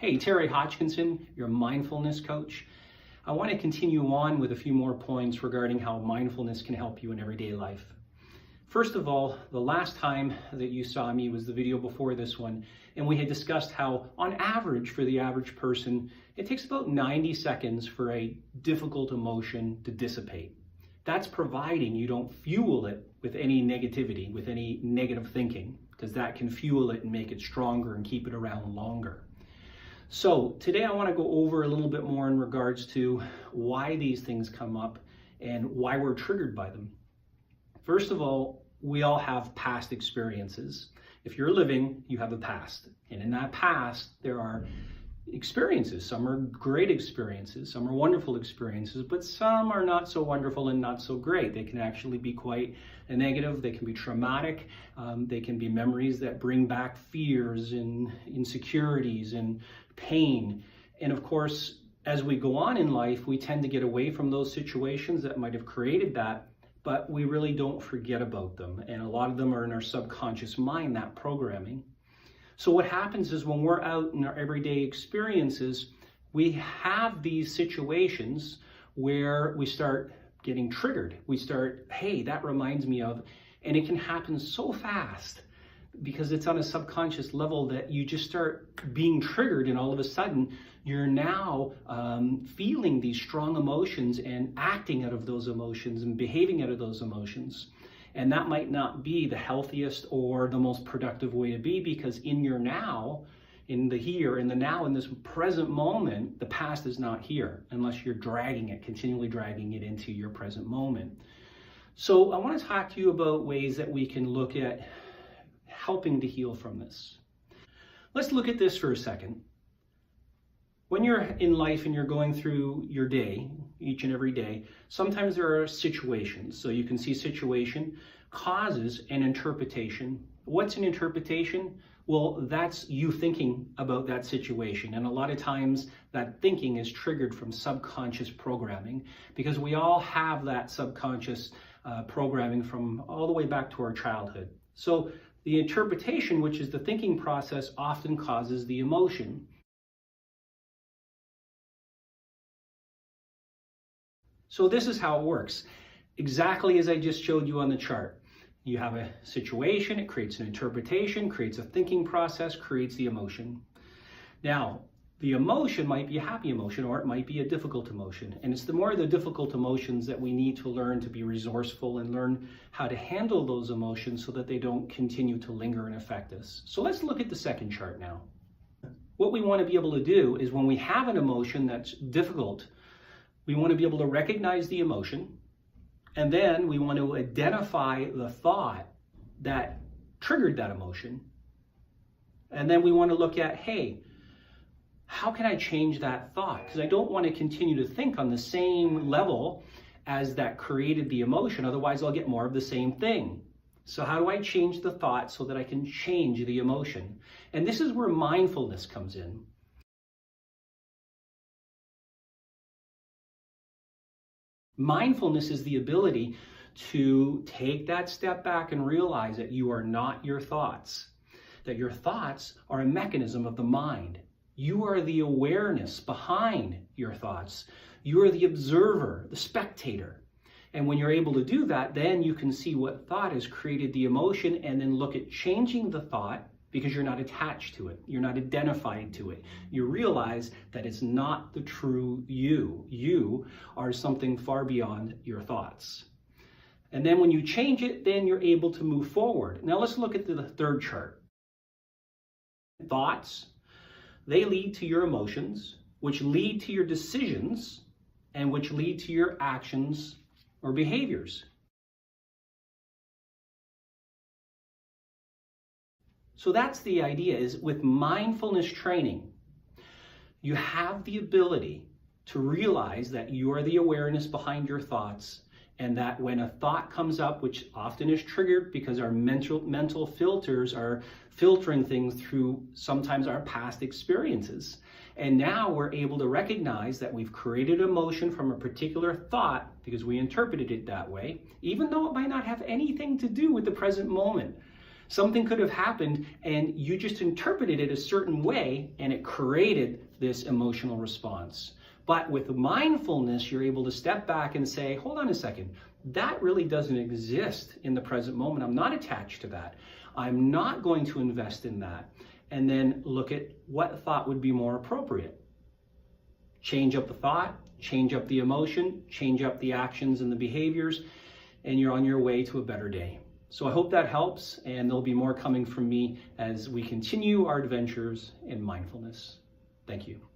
Hey, Terry Hodgkinson, your mindfulness coach. I want to continue on with a few more points regarding how mindfulness can help you in everyday life. First of all, the last time that you saw me was the video before this one, and we had discussed how, on average, for the average person, it takes about 90 seconds for a difficult emotion to dissipate. That's providing you don't fuel it with any negativity, with any negative thinking, because that can fuel it and make it stronger and keep it around longer. So today I want to go over a little bit more in regards to why these things come up and why we're triggered by them. First of all, we all have past experiences. If you're living, you have a past. And in that past, there are experiences. Some are great experiences, some are wonderful experiences, but some are not so wonderful and not so great. They can actually be quite negative, they can be traumatic, they can be memories that bring back fears and insecurities and pain. And of course, as we go on in life, we tend to get away from those situations that might have created that, but we really don't forget about them. And a lot of them are in our subconscious mind, that programming. So what happens is when we're out in our everyday experiences, we have these situations where we start getting triggered. We start, hey, that reminds me of, and it can happen so fast because it's on a subconscious level that you just start being triggered, and all of a sudden you're now feeling these strong emotions and acting out of those emotions and behaving out of those emotions. And that might not be the healthiest or the most productive way to be, because in your now, in the here, in the now, in this present moment, the past is not here unless you're dragging it, continually dragging it into your present moment. So I want to talk to you about ways that we can look at helping to heal from this. Let's look at this for a second. When you're in life and you're going through your day, each and every day, sometimes there are situations. So you can see situation, causes, and interpretation. What's an interpretation? Well, that's you thinking about that situation. And a lot of times that thinking is triggered from subconscious programming, because we all have that subconscious programming from all the way back to our childhood. So the interpretation, which is the thinking process, often causes the emotion. So this is how it works. Exactly as I just showed you on the chart. You have a situation, it creates an interpretation, creates a thinking process, creates the emotion. Now, the emotion might be a happy emotion, or it might be a difficult emotion. And it's the more the difficult emotions that we need to learn to be resourceful and learn how to handle those emotions so that they don't continue to linger and affect us. So let's look at the second chart now. What we want to be able to do is, when we have an emotion that's difficult, we want to be able to recognize the emotion, and then we want to identify the thought that triggered that emotion. And then we want to look at, hey, how can I change that thought? Because I don't want to continue to think on the same level as that created the emotion. Otherwise, I'll get more of the same thing. So how do I change the thought so that I can change the emotion? And this is where mindfulness comes in. Mindfulness is the ability to take that step back and realize that you are not your thoughts, that your thoughts are a mechanism of the mind. You are the awareness behind your thoughts. You are the observer, the spectator. And when you're able to do that, then you can see what thought has created the emotion, and then look at changing the thought, because you're not attached to it. You're not identified to it. You realize that it's not the true you. You are something far beyond your thoughts. And then when you change it, then you're able to move forward. Now let's look at the third chart. Thoughts, they lead to your emotions, which lead to your decisions, and which lead to your actions or behaviors. So that's the idea, is with mindfulness training, you have the ability to realize that you are the awareness behind your thoughts, and that when a thought comes up, which often is triggered because our mental filters are filtering things through sometimes our past experiences. And now we're able to recognize that we've created emotion from a particular thought because we interpreted it that way, even though it might not have anything to do with the present moment. Something could have happened and you just interpreted it a certain way and it created this emotional response. But with mindfulness, you're able to step back and say, hold on a second, that really doesn't exist in the present moment. I'm not attached to that. I'm not going to invest in that. And then look at what thought would be more appropriate. Change up the thought, change up the emotion, change up the actions and the behaviors, and you're on your way to a better day. So I hope that helps, and there'll be more coming from me as we continue our adventures in mindfulness. Thank you.